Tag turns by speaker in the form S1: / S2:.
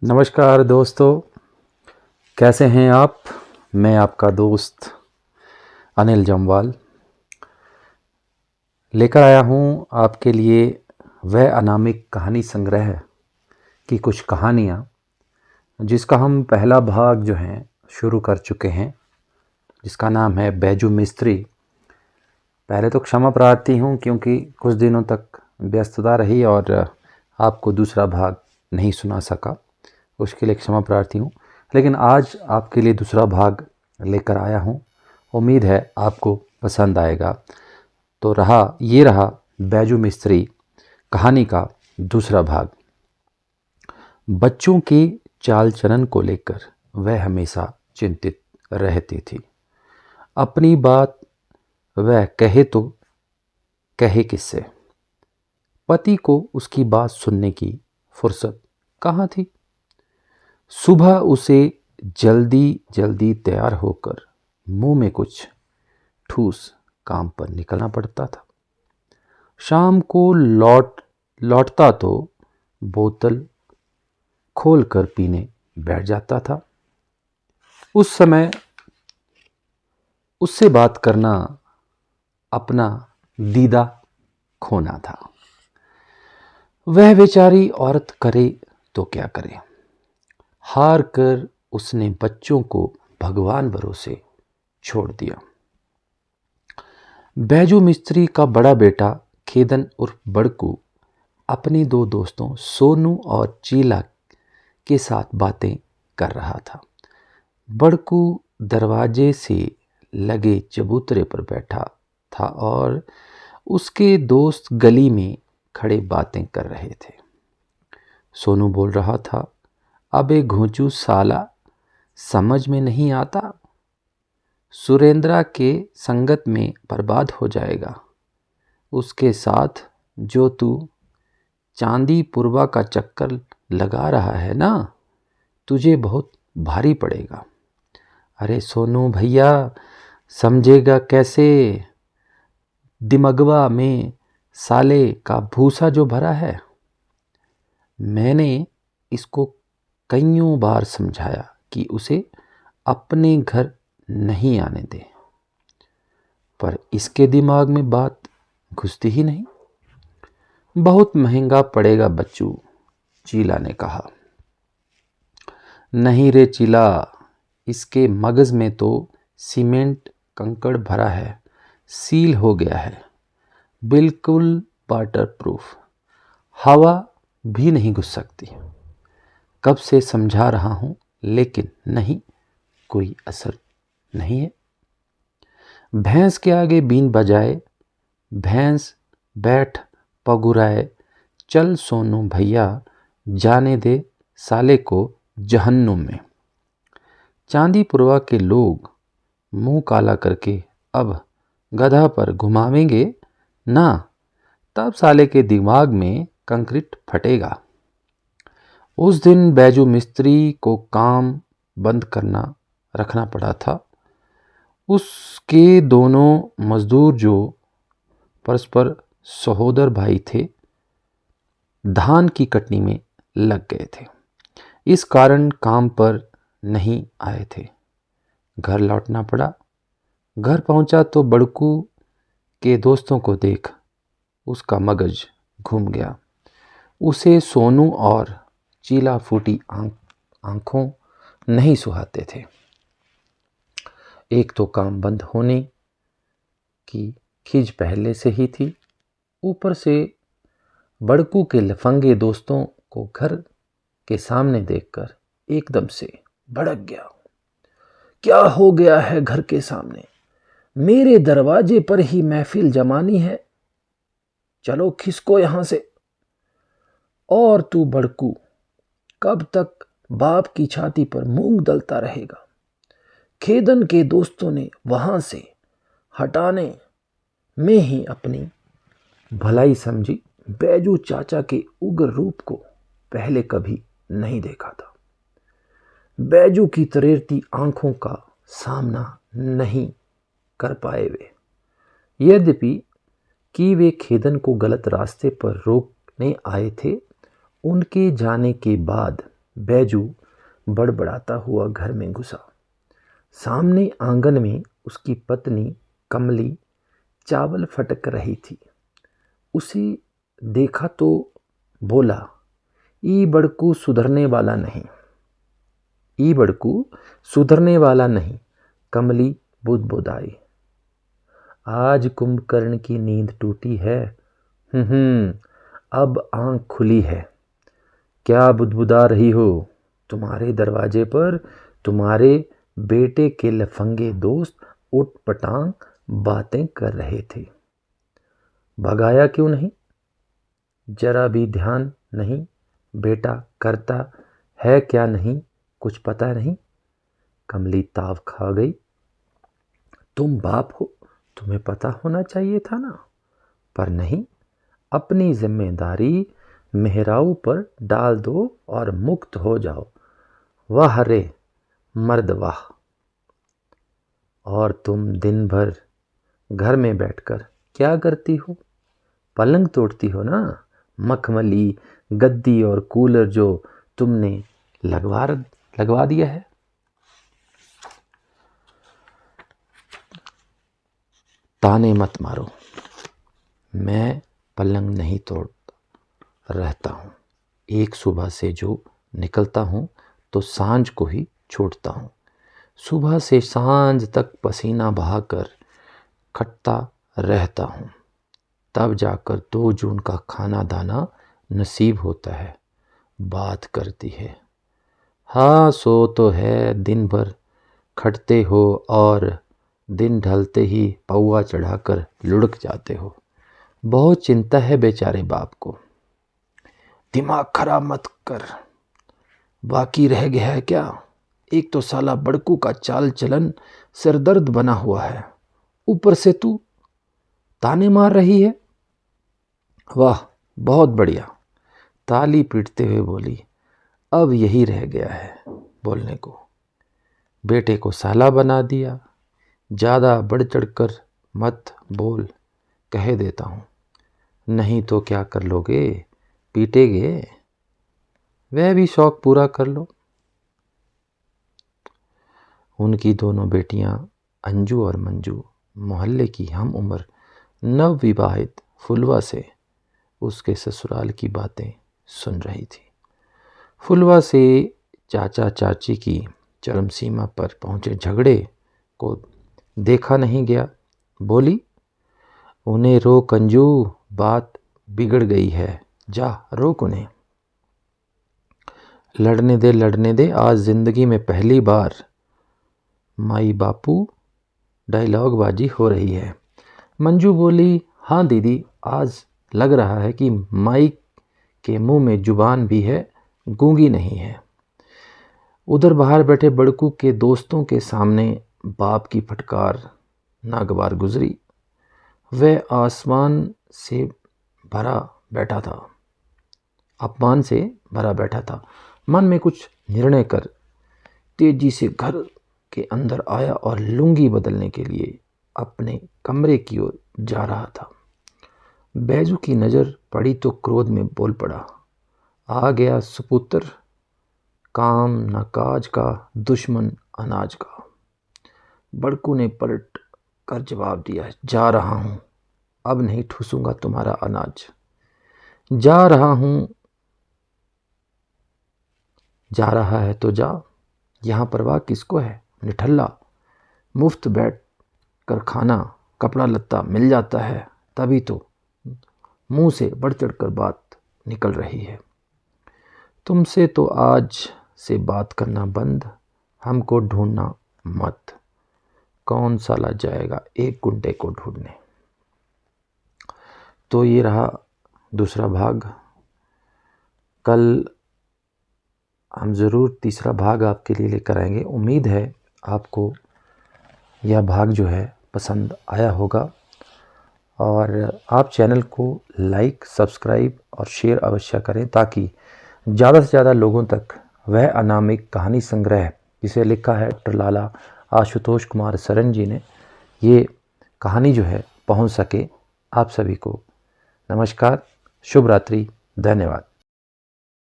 S1: नमस्कार दोस्तों, कैसे हैं आप? मैं आपका दोस्त अनिल जम्वाल लेकर आया हूं आपके लिए वह अनामिक कहानी संग्रह की कुछ कहानियां जिसका हम पहला भाग जो है शुरू कर चुके हैं, जिसका नाम है बैजू मिस्त्री। पहले तो क्षमा प्रार्थी हूं क्योंकि कुछ दिनों तक व्यस्तता रही और आपको दूसरा भाग नहीं सुना सका, उसके लिए क्षमा प्रार्थी हूँ। लेकिन आज आपके लिए दूसरा भाग लेकर आया हूँ। उम्मीद है आपको पसंद आएगा। तो ये रहा बैजू मिस्त्री कहानी का दूसरा भाग। बच्चों के चाल चलन को लेकर वह हमेशा चिंतित रहती थी। अपनी बात वह कहे तो कहे किससे? पति को उसकी बात सुनने की फुर्सत कहाँ थी? सुबह उसे जल्दी जल्दी तैयार होकर मुंह में कुछ ठूस काम पर निकलना पड़ता था। शाम को लौटता तो बोतल खोलकर पीने बैठ जाता था। उस समय उससे बात करना अपना दीदा खोना था। वह बेचारी औरत करे तो क्या करे। हार कर उसने बच्चों को भगवान भरोसे छोड़ दिया। बैजू मिस्त्री का बड़ा बेटा खेदन उर्फ बड़कू अपने दो दोस्तों सोनू और चीला के साथ बातें कर रहा था। बड़कू दरवाजे से लगे चबूतरे पर बैठा था और उसके दोस्त गली में खड़े बातें कर रहे थे। सोनू बोल रहा था, अबे घोंचू साला, समझ में नहीं आता, सुरेंद्रा के संगत में बर्बाद हो जाएगा। उसके साथ जो तू चांदीपुरवा का चक्कर लगा रहा है ना, तुझे बहुत भारी पड़ेगा। अरे सोनू भैया, समझेगा कैसे? दिमगवा में साले का भूसा जो भरा है। मैंने इसको कईयों बार समझाया कि उसे अपने घर नहीं आने दे, पर इसके दिमाग में बात घुसती ही नहीं। बहुत महंगा पड़ेगा बच्चू, चीला ने कहा। नहीं रे चीला, इसके मगज में तो सीमेंट कंकड़ भरा है, सील हो गया है, बिल्कुल वाटर प्रूफ, हवा भी नहीं घुस सकती। कब से समझा रहा हूं लेकिन नहीं, कोई असर नहीं है। भैंस के आगे बीन बजाए, भैंस बैठ पगुराए, चल सोनू भैया, जाने दे साले को जहन्नुम में। चांदीपुरवा के लोग मुंह काला करके अब गधा पर घुमावेंगे ना, तब साले के दिमाग में कंक्रीट फटेगा। उस दिन बैजू मिस्त्री को काम बंद रखना पड़ा था। उसके दोनों मजदूर जो परस्पर सहोदर भाई थे, धान की कटनी में लग गए थे। इस कारण काम पर नहीं आए थे। घर लौटना पड़ा। घर पहुंचा तो बड़कू के दोस्तों को देख उसका मगज घूम गया। उसे सोनू और चीला फूटी आंखों नहीं सुहाते थे। एक तो काम बंद होने की खिज पहले से ही थी, ऊपर से बड़कू के लफंगे दोस्तों को घर के सामने देखकर एकदम से भड़क गया। क्या हो गया है घर के सामने? मेरे दरवाजे पर ही महफिल जमानी है, चलो खिसको यहां से। और तू बड़कू, कब तक बाप की छाती पर मूंग दलता रहेगा? खेदन के दोस्तों ने वहां से हटाने में ही अपनी भलाई समझी। बैजू चाचा के उग्र रूप को पहले कभी नहीं देखा था। बैजू की तरेरती आंखों का सामना नहीं कर पाए वे। यद्यपि कि वे खेदन को गलत रास्ते पर रोकने आए थे, उनके जाने के बाद बैजू बड़बड़ाता हुआ घर में घुसा। सामने आंगन में उसकी पत्नी कमली चावल फटक रही थी। उसे देखा तो बोला, ई बड़कू सुधरने वाला नहीं, ई बड़कू सुधरने वाला नहीं। कमली बुदबुदाई, आज कुंभकर्ण की नींद टूटी है। अब आंख खुली है। क्या बुदबुदा रही हो? तुम्हारे दरवाजे पर तुम्हारे बेटे के लफंगे दोस्त उटपटांग बातें कर रहे थे। भगाया क्यों नहीं? जरा भी ध्यान नहीं? बेटा करता है क्या नहीं, कुछ पता नहीं? कमली ताव खा गई। तुम बाप हो, तुम्हें पता होना चाहिए था ना। पर नहीं, अपनी जिम्मेदारी मेहराऊ पर डाल दो और मुक्त हो जाओ। वाह रे मर्द वाह। और तुम दिन भर घर में बैठकर क्या करती हो? पलंग तोड़ती हो ना। मखमली गद्दी और कूलर जो तुमने लगवा दिया है। ताने मत मारो, मैं पलंग नहीं तोड़ता रहता हूँ। एक सुबह से जो निकलता हूँ तो सांझ को ही छोड़ता हूँ। सुबह से सांझ तक पसीना बहाकर खटता रहता हूँ, तब जाकर 2 जून का खाना दाना नसीब होता है। बात करती है, हाँ सो तो है, दिन भर खटते हो और दिन ढलते ही पौआ चढ़ाकर लुढ़क जाते हो। बहुत चिंता है बेचारे बाप को। दिमाग खराब मत कर, बाकी रह गया है क्या? एक तो साला बड़कू का चाल चलन सिरदर्द बना हुआ है, ऊपर से तू ताने मार रही है। वाह बहुत बढ़िया, ताली पीटते हुए बोली। अब यही रह गया है बोलने को। बेटे को साला बना दिया। ज़्यादा बढ़ चढ़कर मत बोल, कह देता हूँ, नहीं तो क्या कर लोगे? पीटेगे। वह भी शौक पूरा कर लो। उनकी दोनों बेटियां अंजू और मंजू मोहल्ले की हम उम्र नवविवाहित फुलवा से उसके ससुराल की बातें सुन रही थी। फुलवा से चाचा चाची की चरम सीमा पर पहुंचे झगड़े को देखा नहीं गया। बोली, उन्हें रोक अंजू, बात बिगड़ गई है, जा रोक उन्हें। लड़ने दे, आज जिंदगी में पहली बार माई बापू डायलॉग बाजी हो रही है। मंजू बोली, हाँ दीदी, आज लग रहा है कि माई के मुंह में जुबान भी है, गूंगी नहीं है। उधर बाहर बैठे बड़कू के दोस्तों के सामने बाप की फटकार नागवार गुजरी। वह आसमान से भरा बैठा था, अपमान से भरा बैठा था। मन में कुछ निर्णय कर तेजी से घर के अंदर आया और लुंगी बदलने के लिए अपने कमरे की ओर जा रहा था। बैजू की नज़र पड़ी तो क्रोध में बोल पड़ा, आ गया सुपुत्र, काम न काज का, दुश्मन अनाज का। बड़कू ने पलट कर जवाब दिया, जा रहा हूँ, अब नहीं ठूसूंगा तुम्हारा अनाज। जा रहा हूँ, जा रहा है तो जा, यहाँ परवाह किसको है? निठल्ला, मुफ्त बैठ कर खाना कपड़ा लत्ता मिल जाता है, तभी तो मुंह से बढ़ चढ़ कर बात निकल रही है। तुमसे तो आज से बात करना बंद, हमको ढूंढना मत। कौन साला जाएगा एक गुंडे को ढूंढने। तो ये रहा दूसरा भाग। कल हम ज़रूर तीसरा भाग आपके लिए लेकर आएंगे। उम्मीद है आपको यह भाग जो है पसंद आया होगा, और आप चैनल को लाइक, सब्सक्राइब और शेयर अवश्य करें, ताकि ज़्यादा से ज़्यादा लोगों तक वह अनामिक कहानी संग्रह जिसे लिखा है ट्रलाला आशुतोष कुमार सरन जी ने, ये कहानी जो है पहुंच सके आप सभी को। नमस्कार, शुभ रात्रि, धन्यवाद।